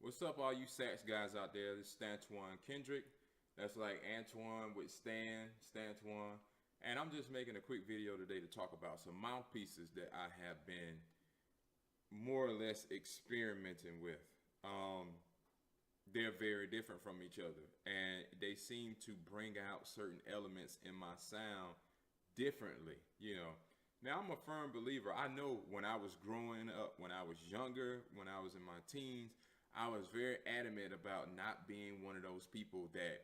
What's up, all you sax guys out there? This is Stantawn Kendrick. That's like Antoine with Stantawn. And I'm just making a quick video today to talk about some mouthpieces that I have been more or less experimenting with. They're very different from each other, and they seem to bring out certain elements in my sound differently. Now I'm a firm believer. I know when I was growing up, when I was younger, when I was in my teens, I was very adamant about not being one of those people that,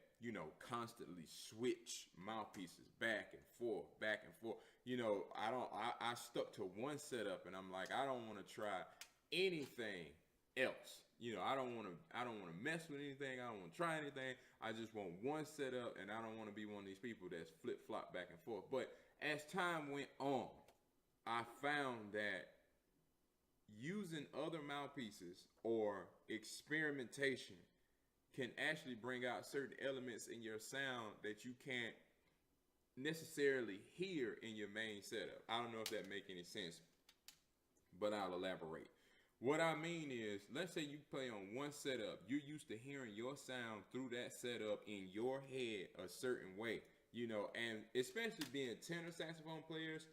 constantly switch mouthpieces back and forth, back and forth. I stuck to one setup, and I'm like, I don't want to try anything else. I don't want to mess with anything. I don't want to try anything. I just want one setup, and I don't want to be one of these people that's flip-flop back and forth. But as time went on, I found that using other mouthpieces or experimentation can actually bring out certain elements in your sound that you can't necessarily hear in your main setup. I don't know if that makes any sense, but I'll elaborate. What I mean is, let's say you play on one setup, you're used to hearing your sound through that setup in your head a certain way, and especially being tenor saxophone players,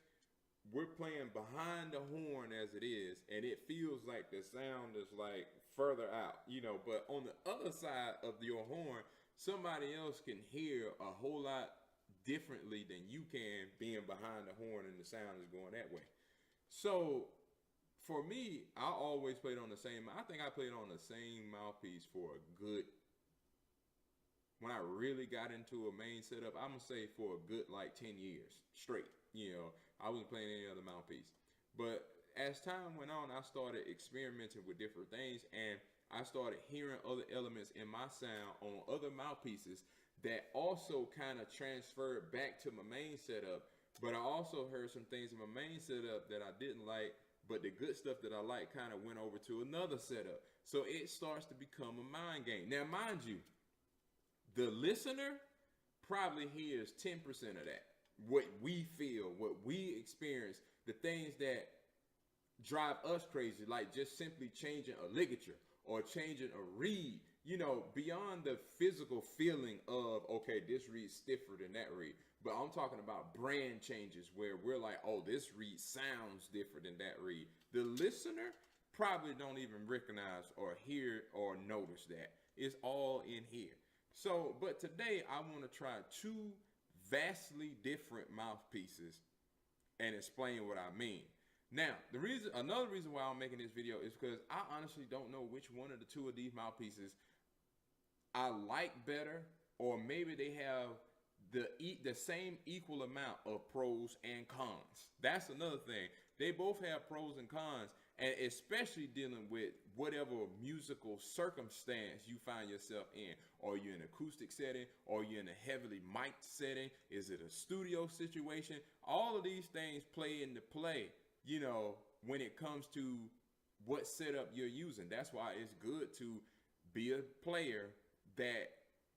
we're playing behind the horn as it is, and it feels like the sound is like further out, but on the other side of your horn, somebody else can hear a whole lot differently than you can being behind the horn and the sound is going that way. So for me, I always played on the same, I think I played on the same mouthpiece for a good, when I really got into a main setup, I'm gonna say for a good like 10 years straight. I wasn't playing any other mouthpiece. But as time went on, I started experimenting with different things, and I started hearing other elements in my sound on other mouthpieces that also kind of transferred back to my main setup. But I also heard some things in my main setup that I didn't like, but the good stuff that I like kind of went over to another setup. So it starts to become a mind game. Now, mind you, the listener probably hears 10% of that. What we feel, what we experience, the things that drive us crazy, like just simply changing a ligature or changing a reed, beyond the physical feeling of, okay, this reed's stiffer than that reed. But I'm talking about brand changes where we're like, oh, this reed sounds different than that reed. The listener probably don't even recognize or hear or notice that. It's all in here. So, but today I want to try two vastly different mouthpieces and explain what I mean. Now, another reason why I'm making this video is because I honestly don't know which one of the two of these mouthpieces I like better, or maybe they have the same equal amount of pros and cons. That's another thing. They both have pros and cons, and especially dealing with whatever musical circumstance you find yourself in. Are you in an acoustic setting? Are you in a heavily mic'd setting? Is it a studio situation? All of these things play into play, when it comes to what setup you're using. That's why it's good to be a player that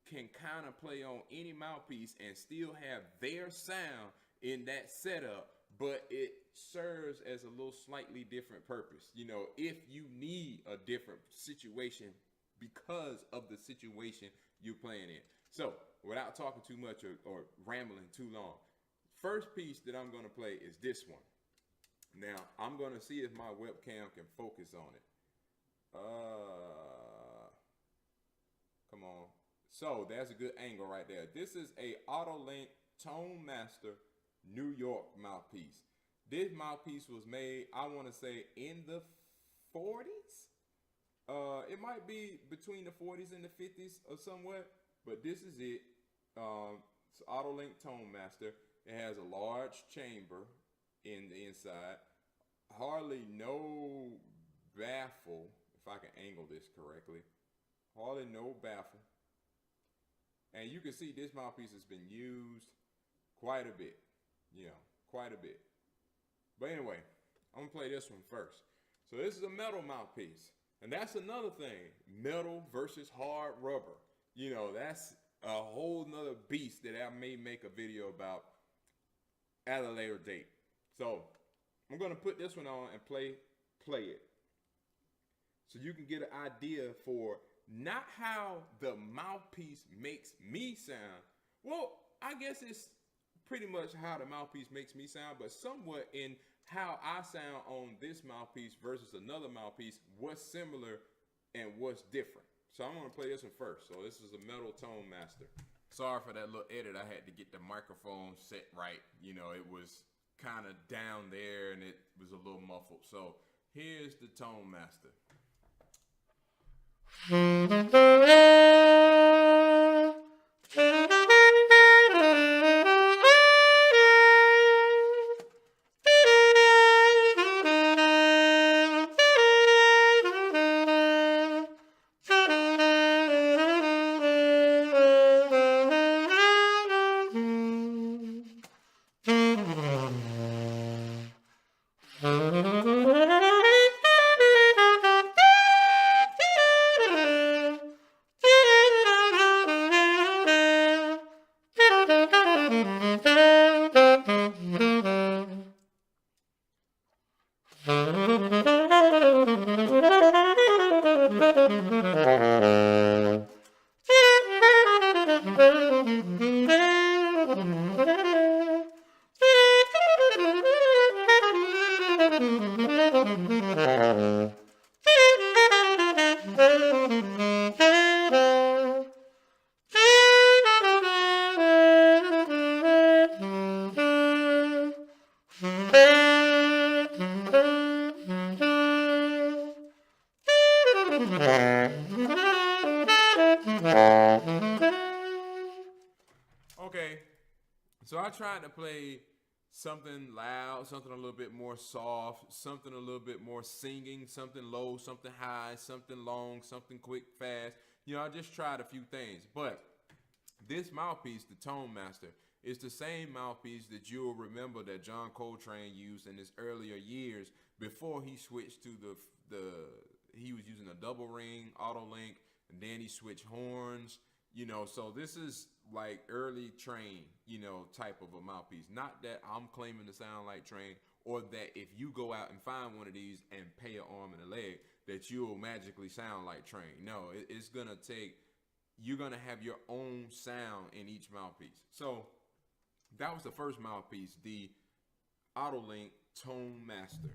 can kind of play on any mouthpiece and still have their sound in that setup, but it serves as a little slightly different purpose. If you need a different situation because of the situation you're playing in. So without talking too much or rambling too long, first piece that I'm going to play is this one. Now I'm going to see if my webcam can focus on it. Come on. So that's a good angle right there. This is a Otto Tone Master New York mouthpiece. This mouthpiece was made, I want to say, in the 40s. It might be between the 40s and the 50s or somewhat, but this is it. It's Otto Tone Master. It has a large chamber in the inside. Hardly no baffle, if I can angle this correctly. Hardly no baffle. And you can see this mouthpiece has been used quite a bit. Quite a bit. But anyway, I'm going to play this one first. So this is a metal mouthpiece. And that's another thing. Metal versus hard rubber. That's a whole nother beast that I may make a video about at a later date. So I'm going to put this one on and play it. so you can get an idea for not how the mouthpiece makes me sound. Well, I guess it's pretty much how the mouthpiece makes me sound, but somewhat in how I sound on this mouthpiece versus another mouthpiece, what's similar and what's different. So I'm gonna play this one first. So this is a metal tone master. Sorry for that little edit. I had to get the microphone set right. You know, it was kind of down there and it was a little muffled. So here's the tone master. Okay, so I tried to play something loud, something a little bit more soft, something a little bit more singing, something low, something high, something long, something quick, fast. You know, I just tried a few things. But this mouthpiece, the Tone Master, is the same mouthpiece that you'll remember that John Coltrane used in his earlier years before he switched to he was using a double ring, Otto link, and then he switched horns. You know, so this is like early Train, you know, type of a mouthpiece. Not that I'm claiming to sound like Train, or that if you go out and find one of these and pay an arm and a leg, that you'll magically sound like Train. No, it's gonna take, you're gonna have your own sound in each mouthpiece. So that was the first mouthpiece, the Otto Link Tone Master.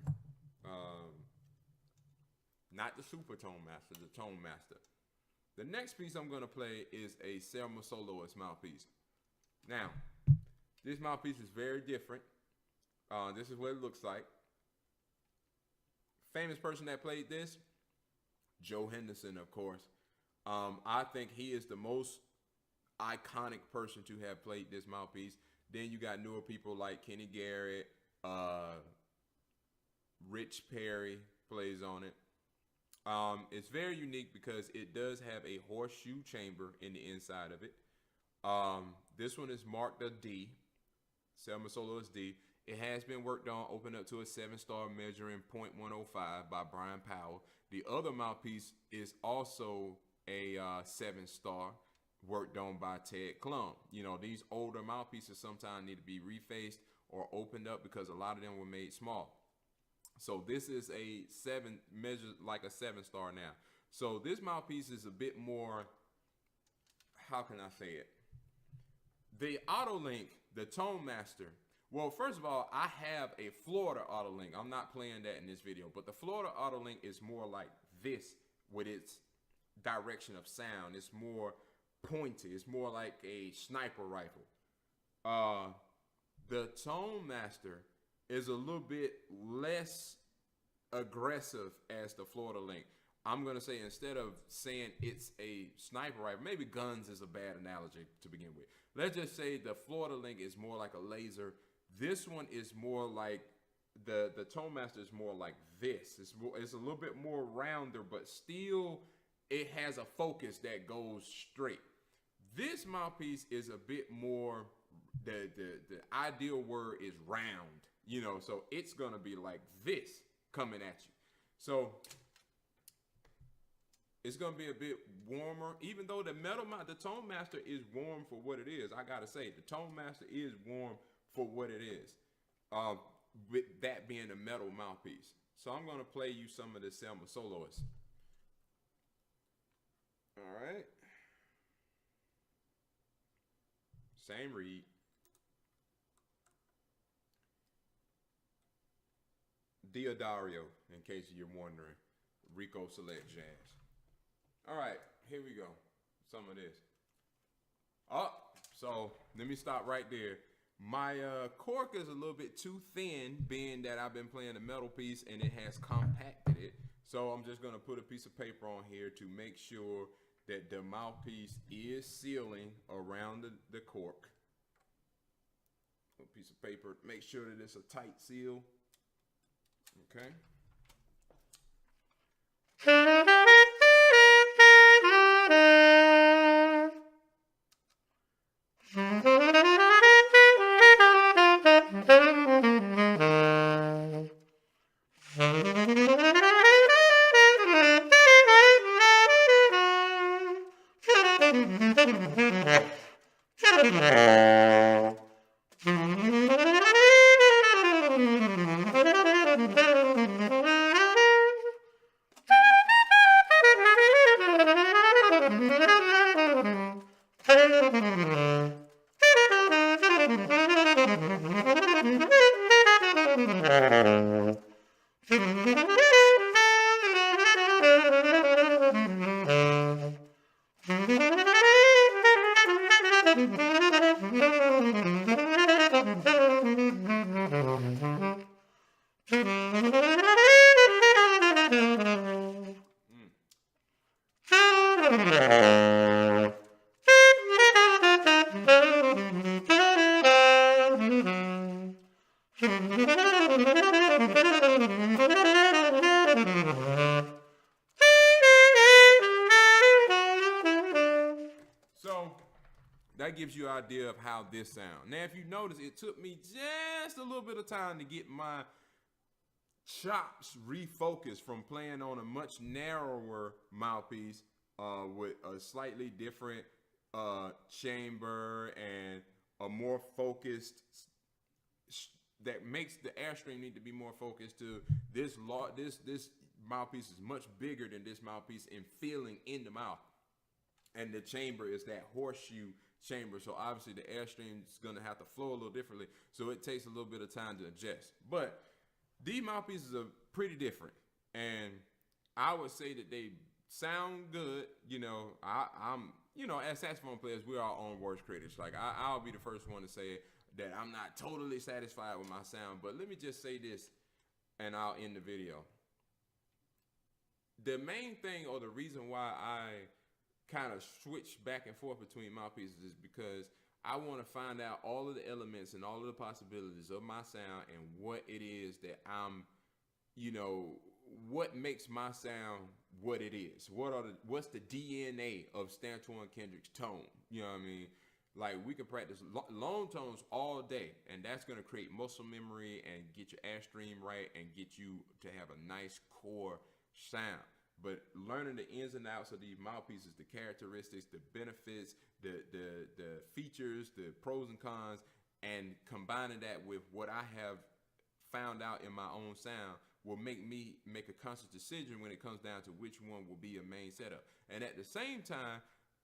Not the Super Tone Master, the Tone Master. The next piece I'm gonna play is a Selmer Soloist mouthpiece. Now, this mouthpiece is very different. This is what it looks like. Famous person that played this, Joe Henderson, of course. I think he is the most iconic person to have played this mouthpiece. Then you got newer people like Kenny Garrett, Rich Perry plays on it. It's very unique because it does have a horseshoe chamber in the inside of it. This one is marked a D, Selmer Soloist D. It has been worked on, opened up to a 7-star measuring .105 by Brian Powell. The other mouthpiece is also a 7-star, worked on by Ted Klum. You know, these older mouthpieces sometimes need to be refaced or opened up because a lot of them were made small. So this is a 7, measured like a 7-star now. So this mouthpiece is a bit more, how can I say it? The Otto Link, the Tone Master. Well, first of all, I have a Florida Otto Link. I'm not playing that in this video, but the Florida Otto Link is more like this with its direction of sound. It's more pointy. It's more like a sniper rifle. The Tone Master is a little bit less aggressive as the Florida Link. I'm going to say, instead of saying it's a sniper rifle, maybe guns is a bad analogy to begin with. Let's just say the Florida Link is more like a laser. This one is more like, the Tone Master is more like this. It's a little bit more rounder, but still it has a focus that goes straight. This mouthpiece is a bit more, the ideal word is round. You know, so it's gonna be like this coming at you. So it's gonna be a bit warmer, even though the Tone Master is warm for what it is. I gotta say, the Tone Master is warm for what it is. With that being a metal mouthpiece. So I'm gonna play you some of the Selmer Soloist. Same reed. Diodario, in case you're wondering. Rico Select Jazz. All right, here we go. Some of this. Oh, so let me stop right there. My cork is a little bit too thin, being that I've been playing a metal piece and it has compacted it. So I'm just going to put a piece of paper on here to make sure that the mouthpiece is sealing around the cork. A piece of paper, make sure that it's a tight seal. Okay. So that gives you an idea of how this sounds. Now, if you notice, it took me just a little bit of time to get my chops refocused from playing on a much narrower mouthpiece with a slightly different chamber and a more focused, that makes the airstream need to be more focused to this mouthpiece is much bigger than this mouthpiece in feeling in the mouth. And the chamber is that horseshoe chamber. So obviously the airstream is going to have to flow a little differently. So it takes a little bit of time to adjust. But these mouthpieces are pretty different. And I would say that they sound good. You know, I'm, you know, as saxophone players, we're our own worst critics. Like I'll be the first one to say that I'm not totally satisfied with my sound. But let me just say this and I'll end the video. The main thing, or the reason why I kind of switch back and forth between mouthpieces, is because I want to find out all of the elements and all of the possibilities of my sound and what it is that I'm, you know, what makes my sound what it is. What's the DNA of Stantawn Kendrick's tone? You know what I mean? Like, we can practice long tones all day, and that's going to create muscle memory and get your airstream right and get you to have a nice core sound. But learning the ins and outs of these mouthpieces, the characteristics, the benefits, the features, the pros and cons, and combining that with what I have found out in my own sound will make me make a conscious decision when it comes down to which one will be a main setup. And at the same time,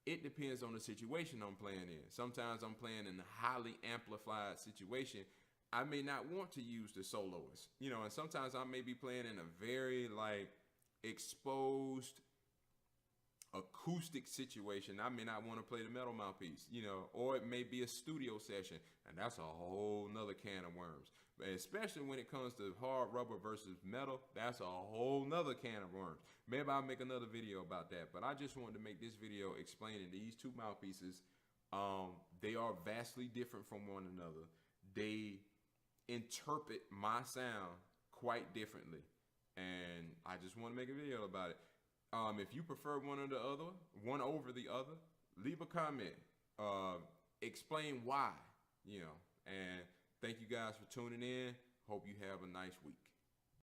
it depends on the situation I'm playing in. Sometimes I'm playing in a highly amplified situation. I may not want to use the soloist, you know, and sometimes I may be playing in a very like exposed acoustic situation. I may not want to play the metal mouthpiece, you know, or it may be a studio session, and that's a whole nother can of worms. But especially when it comes to hard rubber versus metal, that's a whole nother can of worms. Maybe I'll make another video about that, but I just wanted to make this video explaining these two mouthpieces. They are vastly different from one another. They interpret my sound quite differently, and I just want to make a video about it. If you prefer one over the other, leave a comment. Explain why, you know. And thank you guys for tuning in. Hope you have a nice week.